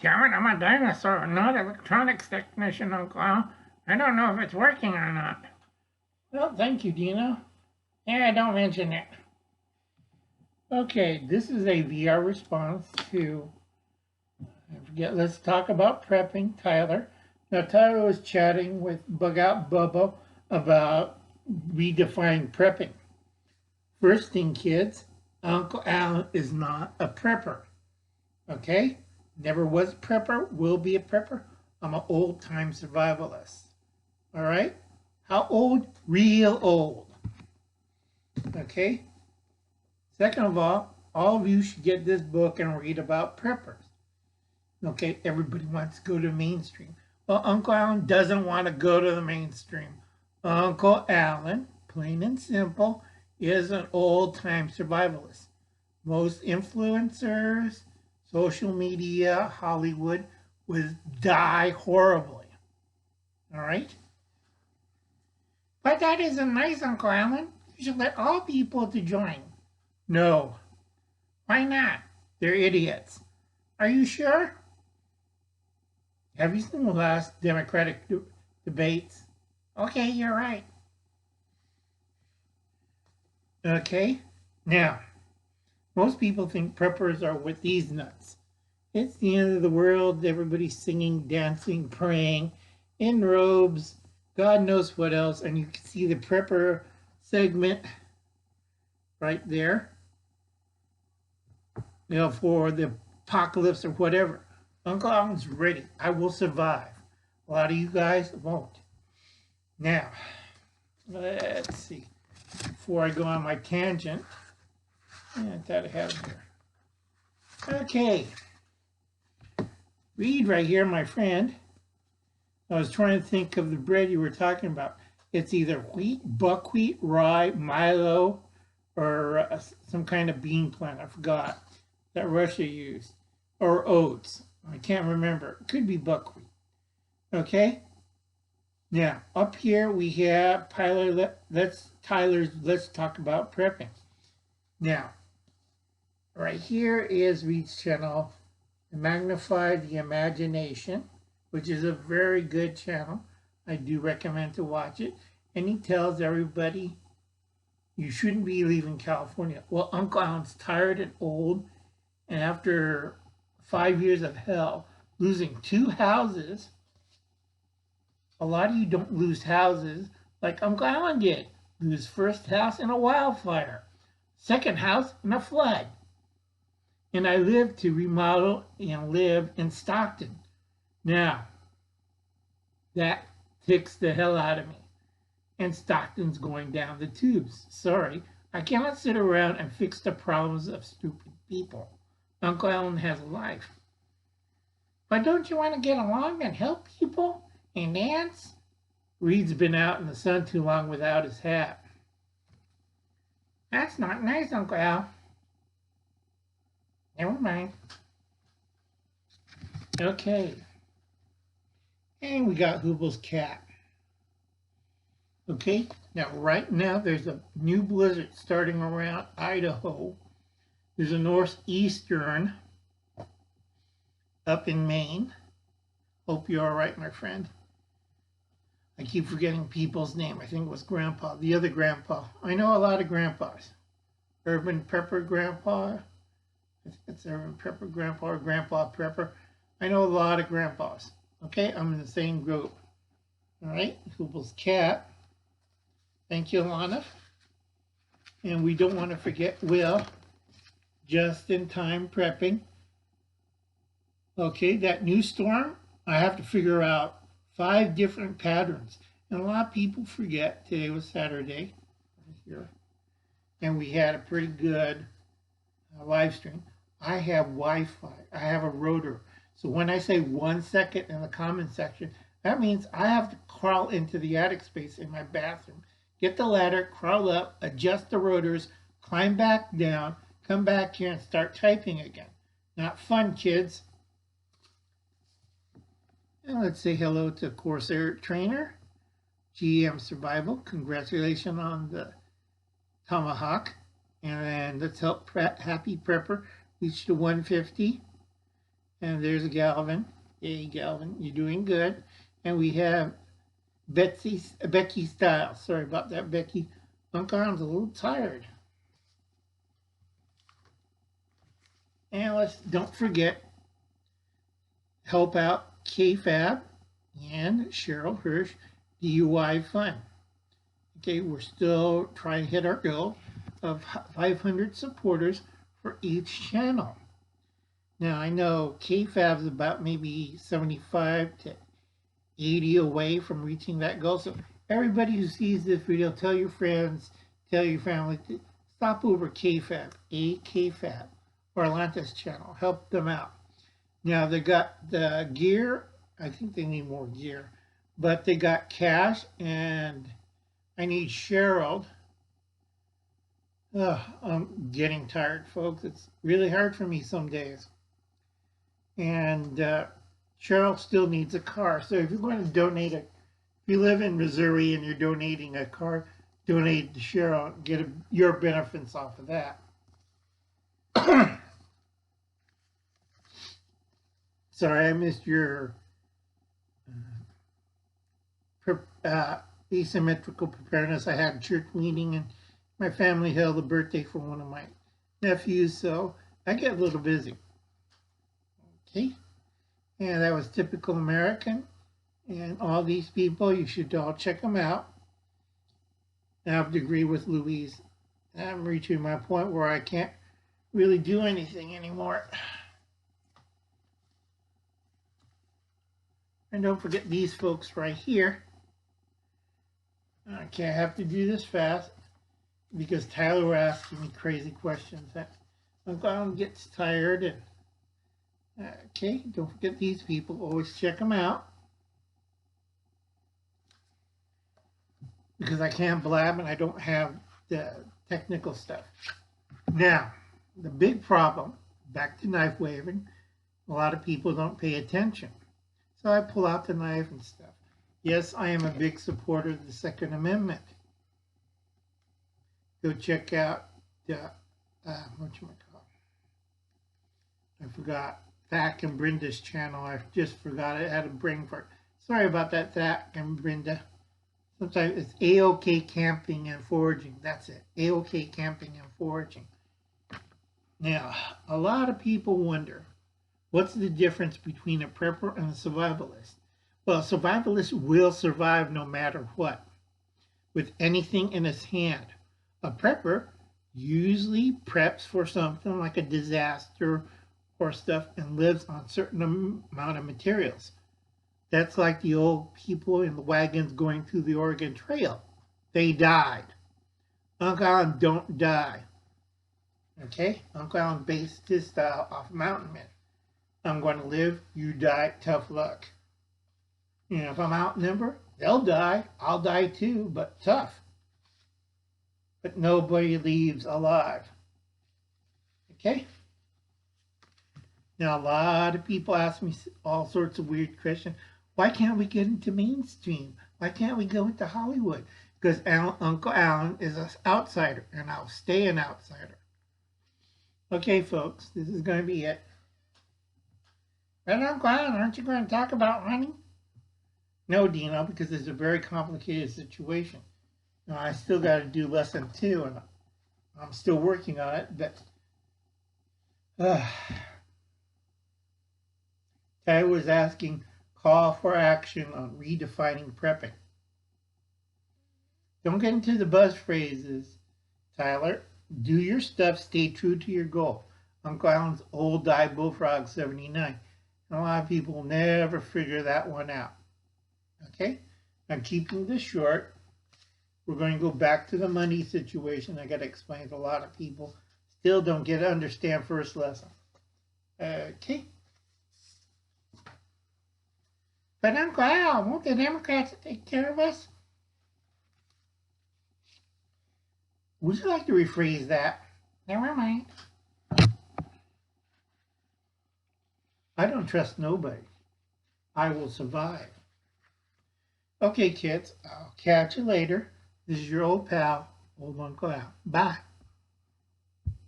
Karen, I'm a dinosaur, not an electronics technician, Uncle Al. I don't know if it's working or not. Well, thank you, Dino. Yeah, don't mention it. Okay, this is a VR response to, I forget, let's talk about prepping, Tyler. Now, Tyler was chatting with Bug Out Bubba about redefining prepping. First thing, kids, Uncle Al is not a prepper. Okay? Never was a prepper, will be a prepper. I'm an old time survivalist. All right? How old? Real old. Okay? Second of all of you should get this book and read about preppers. Okay, everybody wants to go to mainstream. Well, Uncle Alan doesn't want to go to the mainstream. Uncle Alan, plain and simple, is an old-time survivalist. Most influencers, social media, Hollywood would die horribly. All right? But that isn't nice, Uncle Alan. You should let all people to join. No. Why not? They're idiots. Are you sure? Have you seen the last Democratic debates? Okay, you're right. Okay, now, most people think preppers are with these nuts. It's the end of the world, everybody's singing, dancing, praying, in robes, God knows what else, and you can see the prepper segment right there, you know, for the apocalypse or whatever. Uncle Alan's ready. I will survive. A lot of you guys won't. Now, let's see. Before I go on my tangent, I thought I had it here. Okay. Read right here, my friend. I was trying to think of the bread you were talking about. It's either wheat, buckwheat, rye, Milo, or some kind of bean plant. I forgot that Russia used. Or oats. I can't remember. It could be buckwheat. Okay? Now, up here we have Tyler's Let's Talk About Prepping. Now, right here is Reed's channel, Magnify the Imagination, which is a very good channel. I do recommend to watch it. And he tells everybody you shouldn't be leaving California. Well, Uncle Alan's tired and old, and after 5 years of hell, losing 2 houses. A lot of you don't lose houses like Uncle Alan did. Lose first house in a wildfire, second house in a flood. And I lived to remodel and live in Stockton. Now, that ticks the hell out of me. And Stockton's going down the tubes. Sorry, I cannot sit around and fix the problems of stupid people. Uncle Alan has a life. But don't you want to get along and help people and dance? Reed's been out in the sun too long without his hat. That's not nice, Uncle Al. Never mind. Okay. And we got Hooble's cat. Okay, now right now there's a new blizzard starting around Idaho. There's a northeastern up in Maine. Hope you're all right, my friend. I keep forgetting people's name. I think it was Grandpa, the other Grandpa. I know a lot of grandpas. Urban Prepper Grandpa. I think it's Urban Prepper Grandpa or Grandpa Prepper. I know a lot of grandpas. Okay, I'm in the same group. All right, Hooble's cat. Thank you, Alana. And we don't want to forget Will. Just in time prepping. Okay, that new storm, I have to figure out 5 different patterns. And a lot of people forget today was Saturday. Right here. And we had a pretty good live stream. I have Wi-Fi. I have a rotor. So when I say 1 second in the comment section, that means I have to crawl into the attic space in my bathroom, get the ladder, crawl up, adjust the rotors, climb back down, come back here and start typing again. Not fun, kids. And let's say hello to Corsair Trainer, GM Survival. Congratulations on the Tomahawk. And then let's help Happy Prepper reach to 150. And there's Galvin. Hey, Galvin, you're doing good. And we have Becky Styles. Sorry about that, Becky. Uncle Alan's a little tired. And let's don't forget, help out KFAB and Cheryl Hirsch, DUI Fund. Okay, we're still trying to hit our goal of 500 supporters for each channel. Now, I know KFAB is about maybe 75 to 80 away from reaching that goal. So everybody who sees this video, tell your friends, tell your family to stop over KFAB, KFAB, or Atlantis channel. Help them out. Now, they got the gear. I think they need more gear. But they got cash, and I need Cheryl. I'm getting tired, folks. It's really hard for me some days. And Cheryl still needs a car. So if you're going to donate if you live in Missouri and you're donating a car, donate to Cheryl. Get your benefits off of that. Sorry, I missed your asymmetrical preparedness. I had church meeting and my family held a birthday for one of my nephews, so I get a little busy. Okay, and that was typical American. And all these people, you should all check them out. I have to agree with Louise. I'm reaching my point where I can't really do anything anymore. And don't forget these folks right here. Okay, I have to do this fast because Tyler was asking me crazy questions. Uncle Alan gets tired. And okay, don't forget these people. Always check them out. Because I can't blab and I don't have the technical stuff. Now, the big problem, back to knife waving, a lot of people don't pay attention. So I pull out the knife and stuff. Yes, I am a big supporter of the Second Amendment. Go check out the, whatchamacallit? I forgot, Thak and Brenda's channel. I just forgot I had to bring for. Sorry about that, Thak and Brenda. Sometimes it's AOK Camping and Foraging. That's it, AOK Camping and Foraging. Now, a lot of people wonder, what's the difference between a prepper and a survivalist? Well, a survivalist will survive no matter what, with anything in his hand. A prepper usually preps for something like a disaster or stuff and lives on a certain amount of materials. That's like the old people in the wagons going through the Oregon Trail. They died. Uncle Alan don't die. Okay? Uncle Alan based his style off mountain men. I'm going to live, you die, tough luck. You know, if I'm outnumbered, they'll die. I'll die too, but tough. But nobody leaves alive. Okay? Now, a lot of people ask me all sorts of weird questions. Why can't we get into mainstream? Why can't we go into Hollywood? Because Uncle Alan is an outsider, and I'll stay an outsider. Okay, folks, this is going to be it. But Uncle Alan, aren't you going to talk about hunting? No, Dino, because it's a very complicated situation. Now, I still got to do lesson 2, and I'm still working on it, but Ty was asking, call for action on redefining prepping. Don't get into the buzz phrases, Tyler. Do your stuff, stay true to your goal. Uncle Alan's old Diebulfrog79. And a lot of people will never figure that one out. Okay? I'm keeping this short. We're going to go back to the money situation. I got to explain to a lot of people. Still don't get to understand first lesson. Okay? But Uncle Al, won't the Democrats take care of us? Would you like to rephrase that? Never mind. I don't trust nobody. I will survive. Okay, kids, I'll catch you later. This is your old pal, Old Uncle Al. Bye.